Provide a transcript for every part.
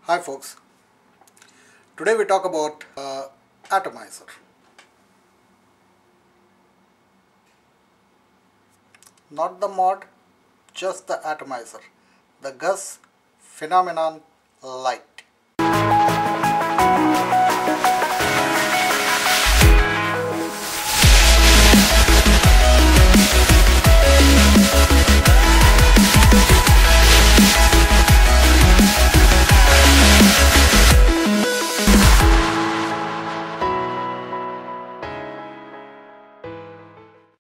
Hi folks, today we talk about atomizer. Not the mod, just the atomizer, the Gus phenomenon LITE.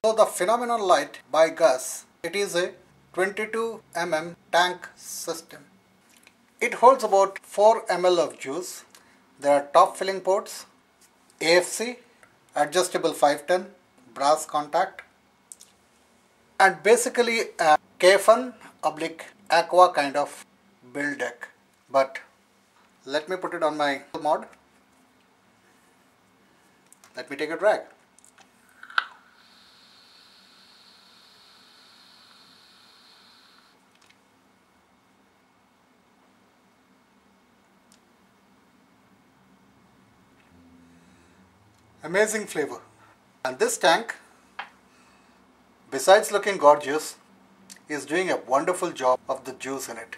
So the phenomenon LITE by Gus, it is a 22 mm tank system. It holds about 4 ml of juice. There are top filling ports, AFC, adjustable 510, brass contact, and basically a K-Fun oblique aqua kind of build deck. But let me put it on my mod. Let me take a drag. Amazing flavor. And this tank, besides looking gorgeous, is doing a wonderful job of the juice in it.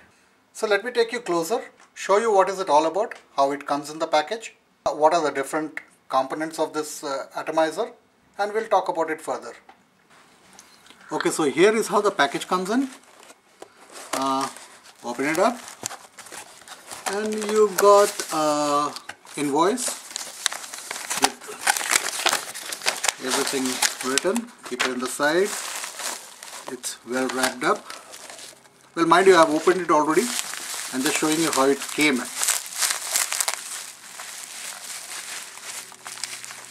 So let me take you closer, show you what is it all about, how it comes in the package, what are the different components of this atomizer, and we'll talk about it further. Okay, so here is how the package comes in. Open it up and you got invoice. Everything written, keep it on the side. It's well wrapped up. Well, mind you, I have opened it already. I'm just showing you how it came.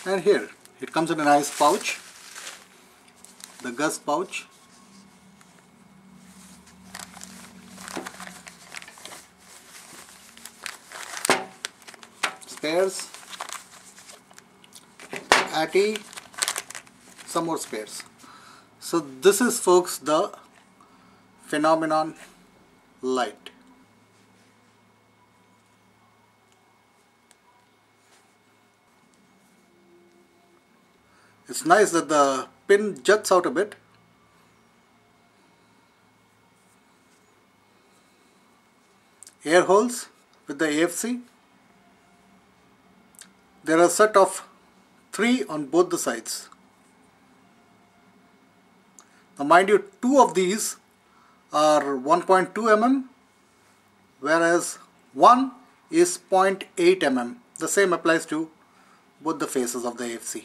And here it comes in a nice pouch, the Gus pouch. Spares, Atty, some more spares. So this is, folks, the phenomenon LITE. It's nice that the pin juts out a bit. Air holes with the AFC. There are a set of 3 on both the sides. Now mind you, 2 of these are 1.2 mm, whereas 1 is 0.8 mm. The same applies to both the faces of the AFC.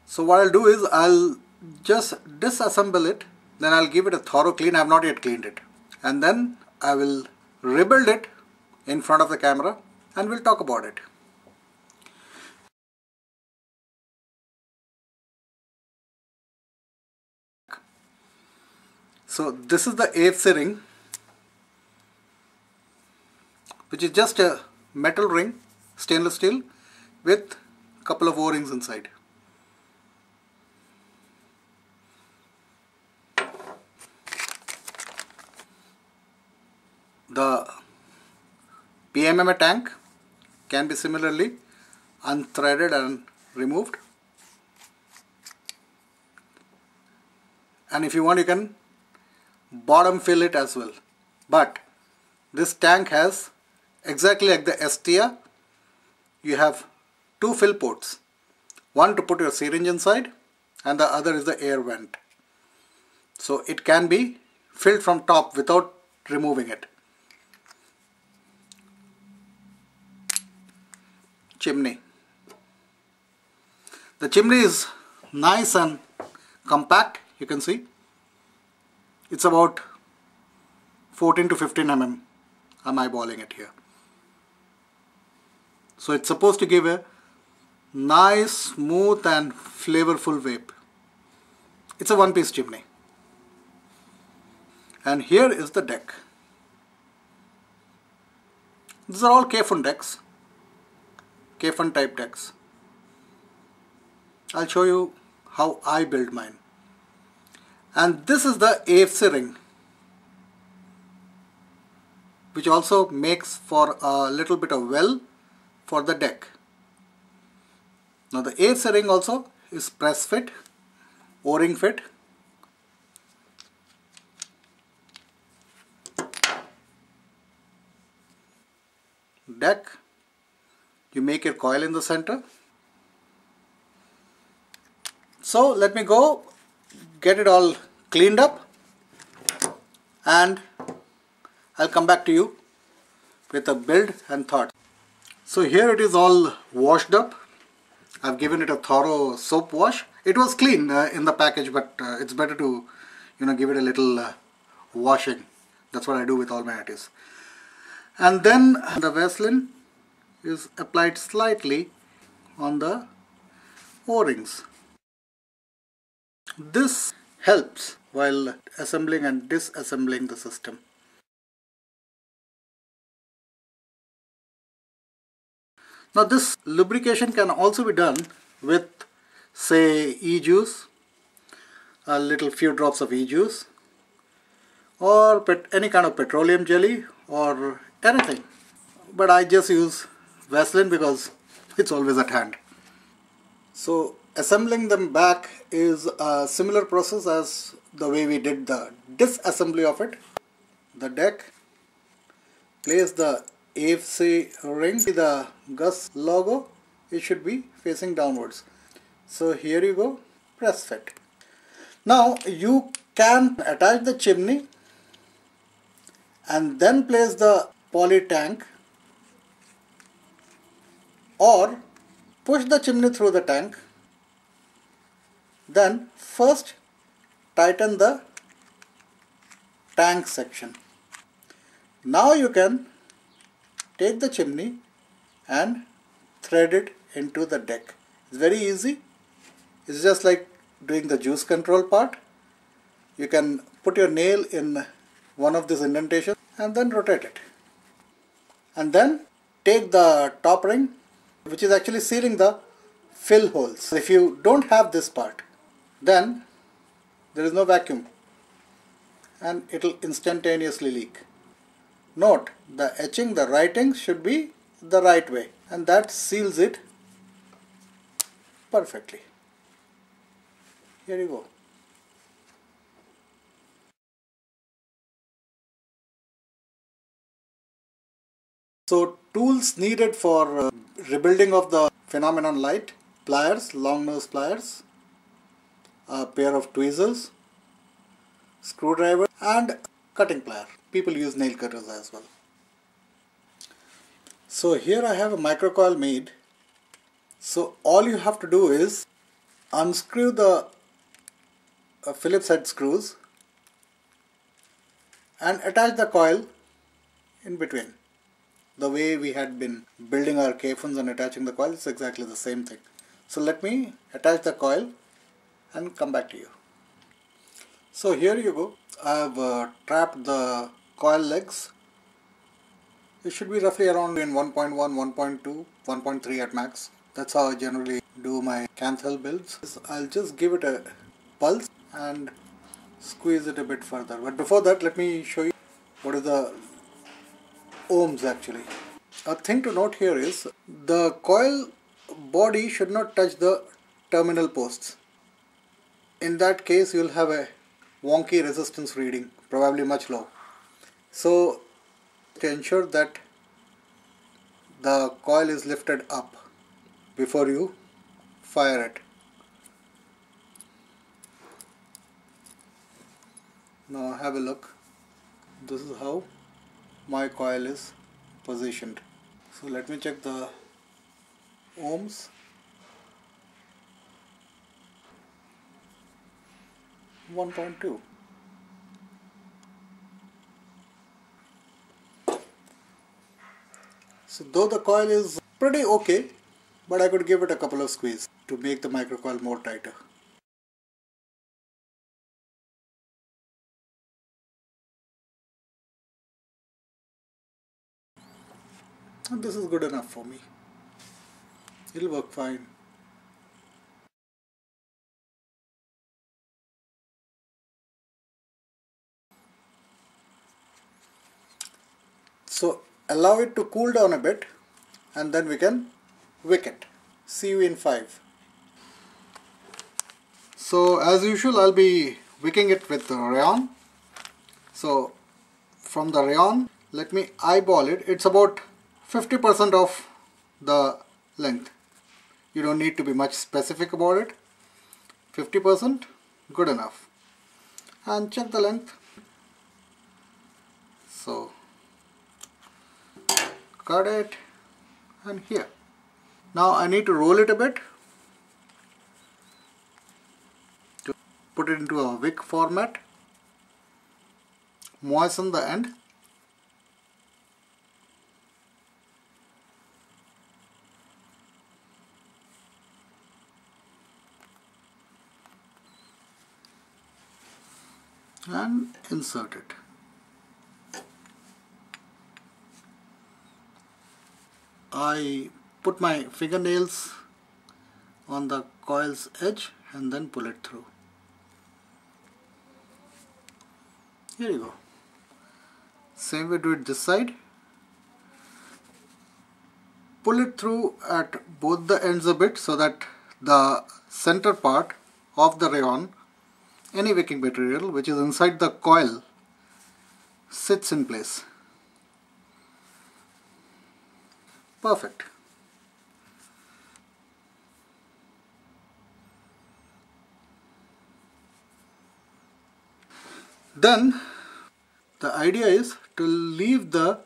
So what I'll do is I'll just disassemble it, then I'll give it a thorough clean. I have not yet cleaned it, and then I will rebuild it in front of the camera and we'll talk about it. So this is the AFC ring, which is just a metal ring, stainless steel, with a couple of O-rings inside. The PMMA tank can be similarly unthreaded and removed, and if you want you can bottom fill it as well. But this tank has, exactly like the Estia, you have 2 fill ports, one to put your syringe inside and the other is the air vent, so it can be filled from top without removing it. Chimney. The chimney is nice and compact. You can see it's about 14 to 15 mm. I'm eyeballing it here. So it's supposed to give a nice, smooth and flavorful vape. It's a one-piece chimney. And here is the deck. These are all K-Fun decks, K-Fun type decks. I'll show you how I build mine. And this is the AFC ring. which also makes for a little bit of well for the deck. Now the AC ring also is press fit, O-ring fit. Deck, you make your coil in the center. So let me go get it all cleaned up and I'll come back to you with a build and thought. So here it is all washed up. I've given it a thorough soap wash. It was clean in the package, but it's better to give it a little washing. That's what I do with all my natives. And then the Vaseline is applied slightly on the O-rings. This helps while assembling and disassembling the system. Now this lubrication can also be done with, say, e-juice, a little few drops of e-juice, or any kind of petroleum jelly or anything. But I just use Vaseline because it's always at hand. So assembling them back is a similar process as the way we did the disassembly of it. The deck, place the AC ring, the Gus logo, it should be facing downwards. So here you go, press fit. Now you can attach the chimney and then place the poly tank, or push the chimney through the tank. Then first tighten the tank section. Now you can take the chimney and thread it into the deck. It's very easy. It's just like doing the juice control part. You can put your nail in one of these indentations and then rotate it. And then take the top ring, which is actually sealing the fill holes. If you don't have this part, then there is no vacuum and it will instantaneously leak. Note, the etching, the writing should be the right way, and that seals it perfectly. Here you go. So tools needed for rebuilding of the phenomenon LITE: pliers, long nose pliers, a pair of tweezers, screwdriver and cutting plier. People use nail cutters as well. So here I have a microcoil made. So all you have to do is unscrew the Phillips head screws and attach the coil in between. The way we had been building our K-fins and attaching the coil is exactly the same thing. So let me attach the coil and come back to you. So here you go. I have trapped the coil legs. It should be roughly around in 1.1, 1.2, 1.3 at max. That's how I generally do my Canthel builds. I'll just give it a pulse and squeeze it a bit further. But before that, let me show you what is the ohms actually. A thing to note here is the coil body should not touch the terminal posts. In that case, you'll have a wonky resistance reading, probably much low. So to ensure that the coil is lifted up before you fire it. Now have a look. This is how my coil is positioned. So let me check the ohms. 1.2. So though the coil is pretty okay, but I could give it a couple of squeezes to make the microcoil more tighter. And this is good enough for me. It'll work fine. So allow it to cool down a bit and then we can wick it. See you in 5. So as usual I'll be wicking it with rayon. So from the rayon, let me eyeball it. It's about 50% of the length. You don't need to be much specific about it. 50%, good enough. And check the length. So cut it and here. Now I need to roll it a bit to put it into a wick format. Moisten the end. And insert it. I put my fingernails on the coil's edge and then pull it through. Here you go. Same way do it this side. Pull it through at both the ends a bit so that the center part of the rayon, any wicking material which is inside the coil, sits in place. Perfect. Then the idea is to leave the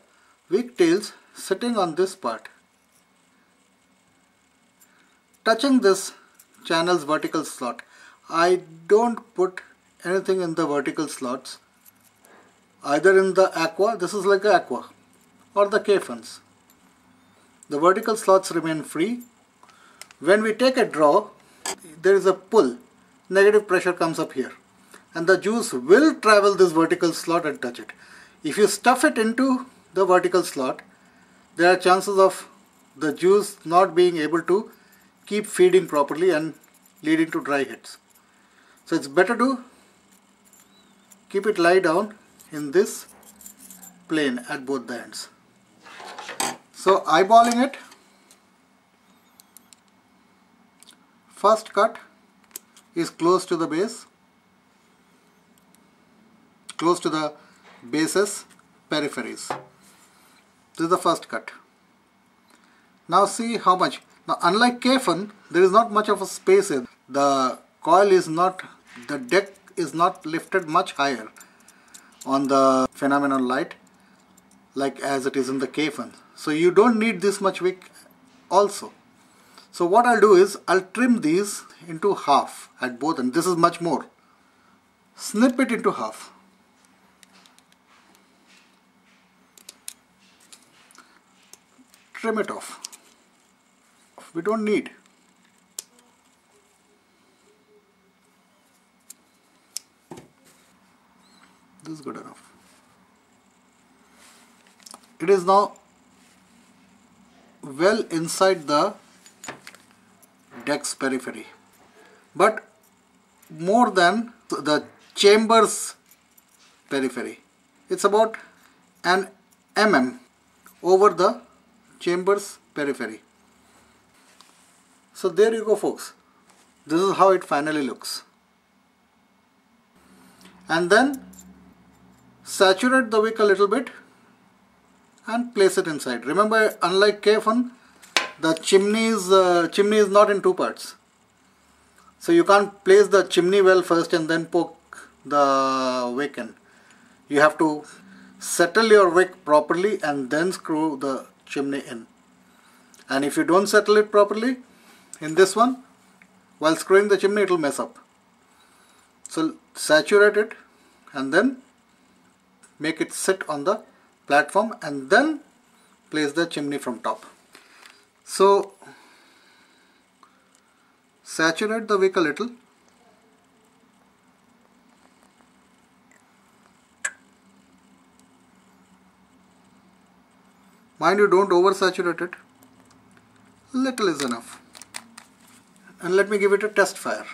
wick tails sitting on this part, touching this channel's vertical slot. I don't put anything in the vertical slots, either in the aqua, this is like aqua, or the K-fins. The vertical slots remain free. When we take a draw, there is a pull, negative pressure comes up here, and the juice will travel this vertical slot and touch it. If you stuff it into the vertical slot, there are chances of the juice not being able to keep feeding properly and leading to dry hits. So it's better to keep it lie down in this plane at both the ends. So eyeballing it, first cut is close to the base, close to the base's peripheries. This is the first cut. Now see how much. Now unlike K-fin, there is not much of a space here. The coil is not, the deck is not lifted much higher on the phenomenon LITE like as it is in the K-fin. So you don't need this much wick also. So what I'll do is I'll trim these into half at both ends. This is much more. Snip it into half. Trim it off. We don't need. This is good enough. It is now well inside the deck's periphery, but more than the chamber's periphery. It's about an mm over the chamber's periphery. So there you go, folks. This is how it finally looks. And then saturate the wick a little bit and place it inside. Remember, unlike K-fin, the chimney is not in two parts. So you can't place the chimney well first and then poke the wick in. You have to settle your wick properly and then screw the chimney in. And if you don't settle it properly, in this one, while screwing the chimney, it will mess up. So saturate it and then make it sit on the platform and then place the chimney from top. So saturate the wick a little. Mind you, don't oversaturate it. Little is enough. And let me give it a test fire.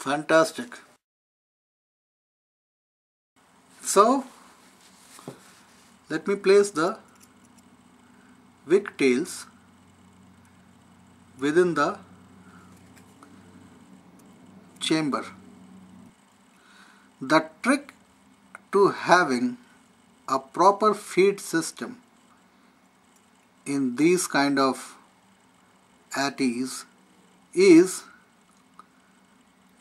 Fantastic. So let me place the wick tails within the chamber. The trick to having a proper feed system in these kind of ATs is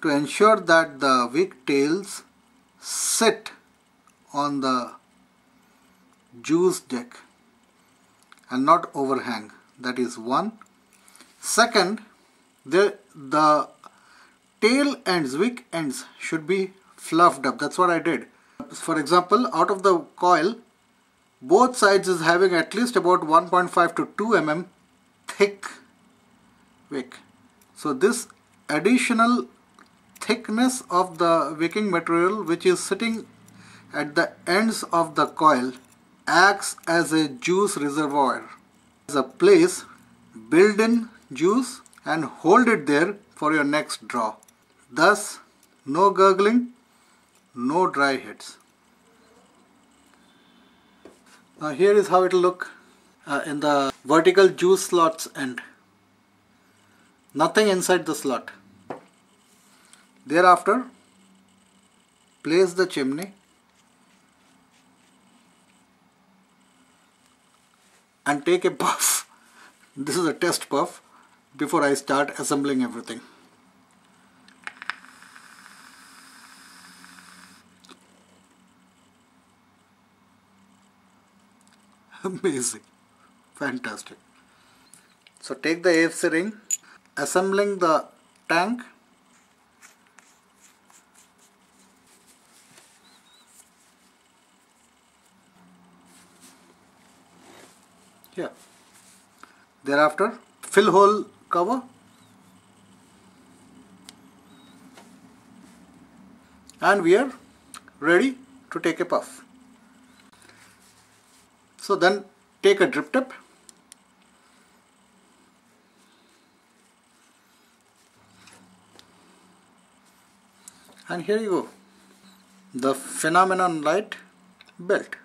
to ensure that the wick tails sit on the juice deck and not overhang. That is one. Second, the tail ends, wick ends should be fluffed up. That's what I did. For example, out of the coil, both sides is having at least about 1.5 to 2 mm thick wick. So this additional thickness of the wicking material which is sitting at the ends of the coil acts as a juice reservoir, as a place build in juice and hold it there for your next draw. Thus, no gurgling, no dry hits. Now here is how it will look in the vertical juice slots end. Nothing inside the slot. Thereafter, place the chimney and take a puff. This is a test puff before I start assembling everything. Amazing. Fantastic. So take the AFC ring, assembling the tank. Here. Thereafter, fill hole cover. And we are ready to take a puff. So then take a drip tip and here you go, the phenomenon LITE built.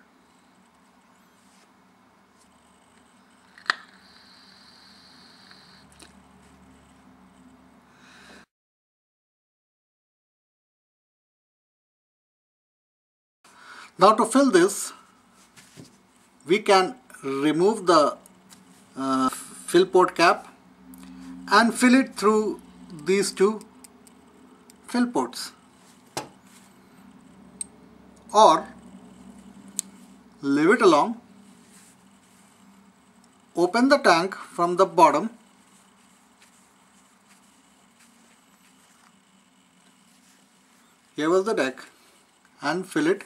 Now to fill this, we can remove the fill port cap and fill it through these two fill ports, or leave it alone, open the tank from the bottom, here was the deck, and fill it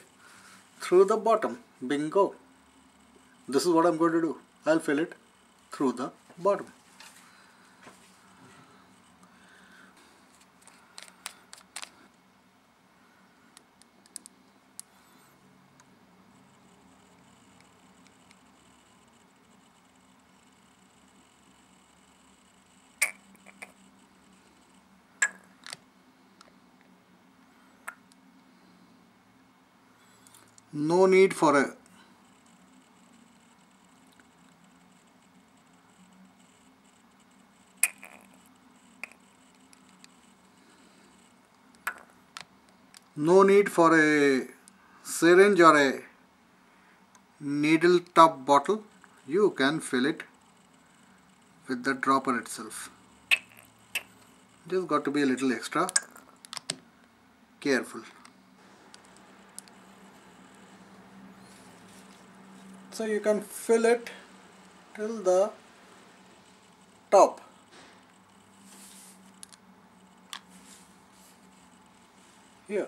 through the bottom. Bingo! This is what I'm going to do. I'll fill it through the bottom. No need for a syringe or a needle top bottle. You can fill it with the dropper itself. Just got to be a little extra careful. So you can fill it till the top. Here.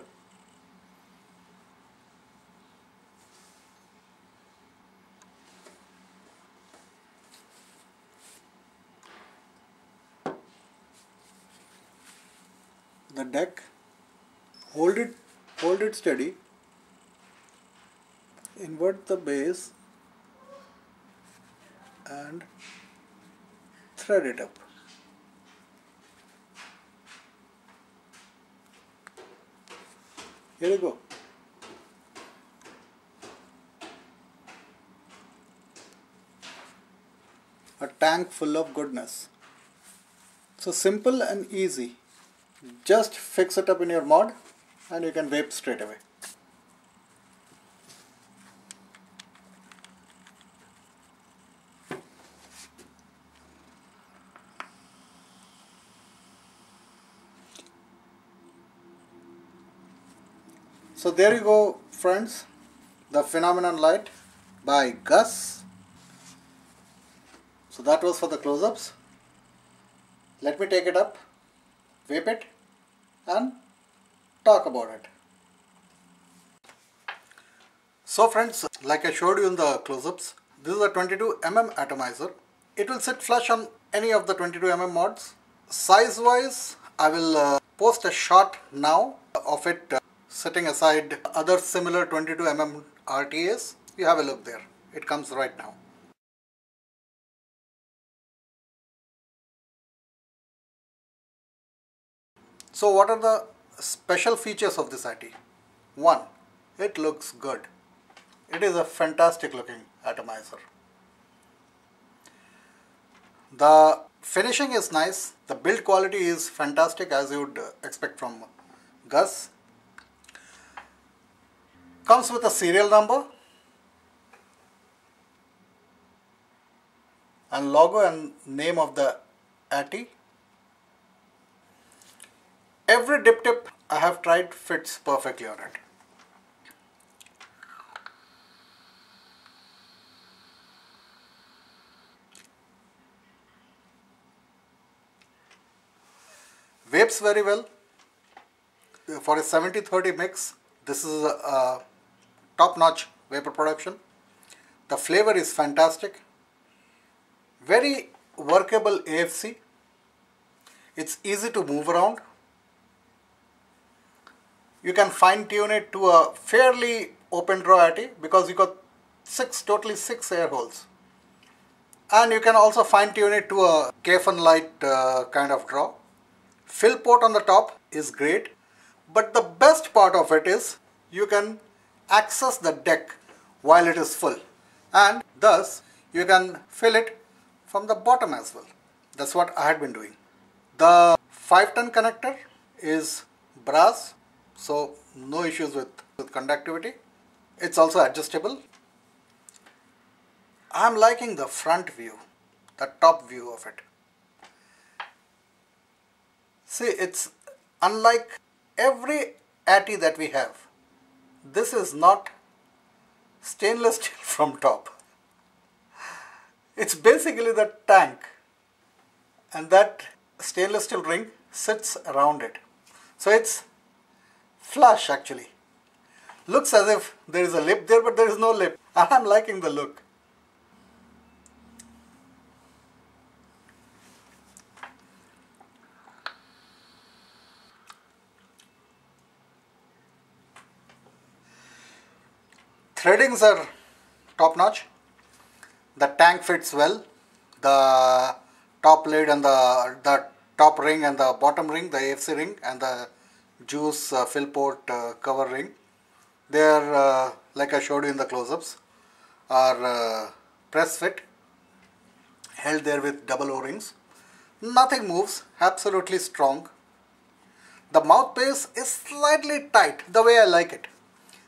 The deck, hold it steady, invert the base and thread it up. Here you go. A tank full of goodness. So simple and easy. Just fix it up in your mod and you can vape straight away. So there you go, friends, the Phenomenon LITE by Gus. So that was for the close-ups. Let me take it up, vape it and talk about it. So friends, like I showed you in the close-ups, this is a 22mm atomizer. It will sit flush on any of the 22mm mods. Size wise, I will post a shot now of it sitting aside other similar 22mm RTAs. You have a look there. It comes right now. So what are the special features of this IT? 1. It looks good. It is a fantastic looking atomizer. The finishing is nice. The build quality is fantastic, as you would expect from Gus. Comes with a serial number and logo and name of the ATI. Every dip tip I have tried fits perfectly on it. Vapes very well. For a 70-30 mix, this is a top-notch vapor production. The flavor is fantastic. Very workable AFC. It's easy to move around. You can fine tune it to a fairly open draw ATI because you got totally six air holes. And you can also fine tune it to a K-Fun light kind of draw. Fill port on the top is great, but the best part of it is you can access the deck while it is full, and thus you can fill it from the bottom as well. That's what I had been doing. The 5-ton connector is brass, so no issues with conductivity. It's also adjustable. I'm liking the front view, the top view of it. See, it's unlike every ATI that we have. This is not stainless steel from top. It's basically the tank, and that stainless steel ring sits around it. So it's flush actually. Looks as if there is a lip there, but there is no lip. I'm liking the look. Threadings are top notch. The tank fits well. The top lid and the top ring and the bottom ring, the AFC ring, and the juice fill port cover ring, they are like I showed you in the close-ups, are press fit, held there with double O-rings. Nothing moves, absolutely strong. The mouthpiece is slightly tight, the way I like it.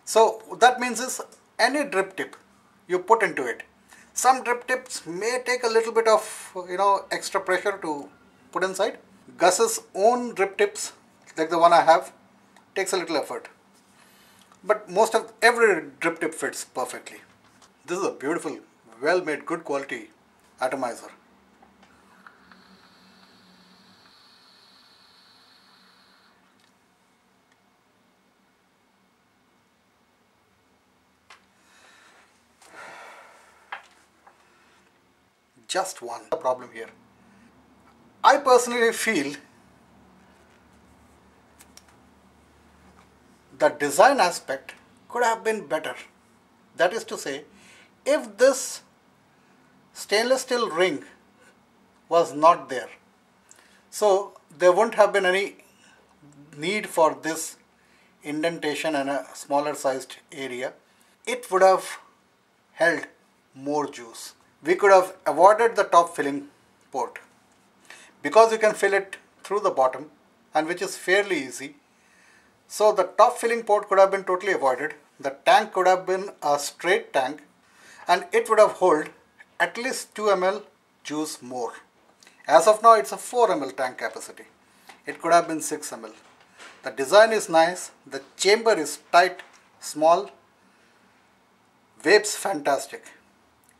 So that means is any drip tip you put into it. Some drip tips may take a little bit of extra pressure to put inside. Gus's own drip tips, like the one I have, takes a little effort. But every drip tip fits perfectly. This is a beautiful, well made, good quality atomizer. Just one problem here. I personally feel the design aspect could have been better. That is to say, if this stainless steel ring was not there, so there wouldn't have been any need for this indentation and a smaller sized area, it would have held more juice. We could have avoided the top filling port because you can fill it through the bottom, and which is fairly easy. So the top filling port could have been totally avoided. The tank could have been a straight tank and it would have held at least 2 ml juice more. As of now it's a 4 ml tank capacity. It could have been 6 ml. The design is nice, the chamber is tight, small, vapes fantastic.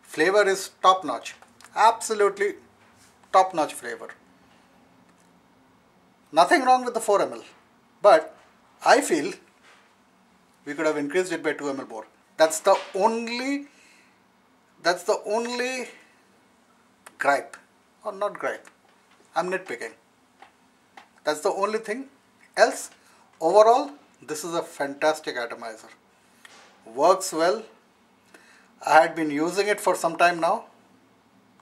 Flavor is top notch, absolutely top notch flavor. Nothing wrong with the 4 ml, but I feel we could have increased it by 2 ml more. That's the only gripe, or not gripe, I'm nitpicking. That's the only thing. Else, overall, this is a fantastic atomizer. Works well. I had been using it for some time now,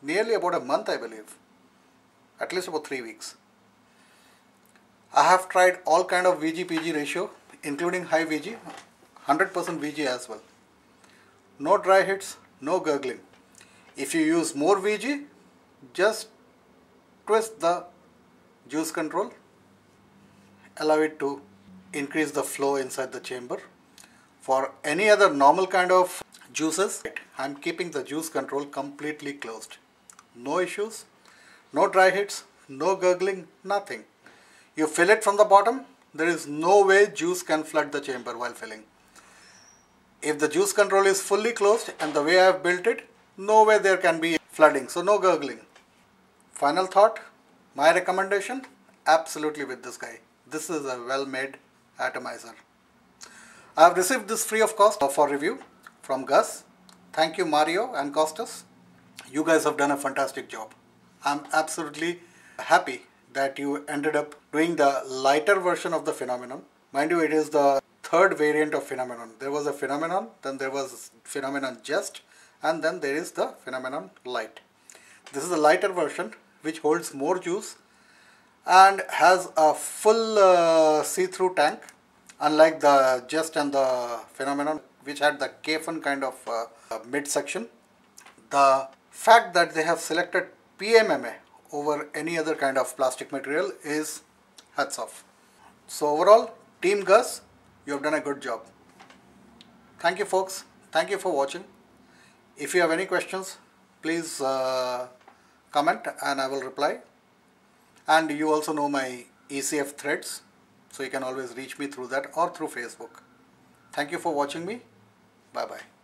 nearly about a month I believe, at least about 3 weeks. I have tried all kind of VG-PG ratio, including high VG, 100% VG as well. No dry hits, no gurgling. If you use more VG, just twist the juice control, allow it to increase the flow inside the chamber. For any other normal kind of juices, I'm keeping the juice control completely closed. No issues, no dry hits, no gurgling, nothing. You fill it from the bottom, there is no way juice can flood the chamber while filling. If the juice control is fully closed and the way I have built it, no way there can be flooding, so no gurgling. Final thought, my recommendation, absolutely with this guy. This is a well-made atomizer. I have received this free of cost for review from Gus. Thank you Mario and Costas. You guys have done a fantastic job. I'm absolutely happy that you ended up doing the lighter version of the phenomenon. Mind you, it is the third variant of phenomenon. There was a phenomenon, then there was phenomenon just, and then there is the phenomenon light. This is the lighter version which holds more juice and has a full see-through tank, unlike the just and the phenomenon which had the K-Fun kind of midsection. The fact that they have selected PMMA over any other kind of plastic material is hats off. So overall, Team Gus, you have done a good job. Thank you folks. Thank you for watching. If you have any questions, please comment and I will reply. And you also know my ECF threads, so you can always reach me through that or through Facebook. Thank you for watching me. Bye bye.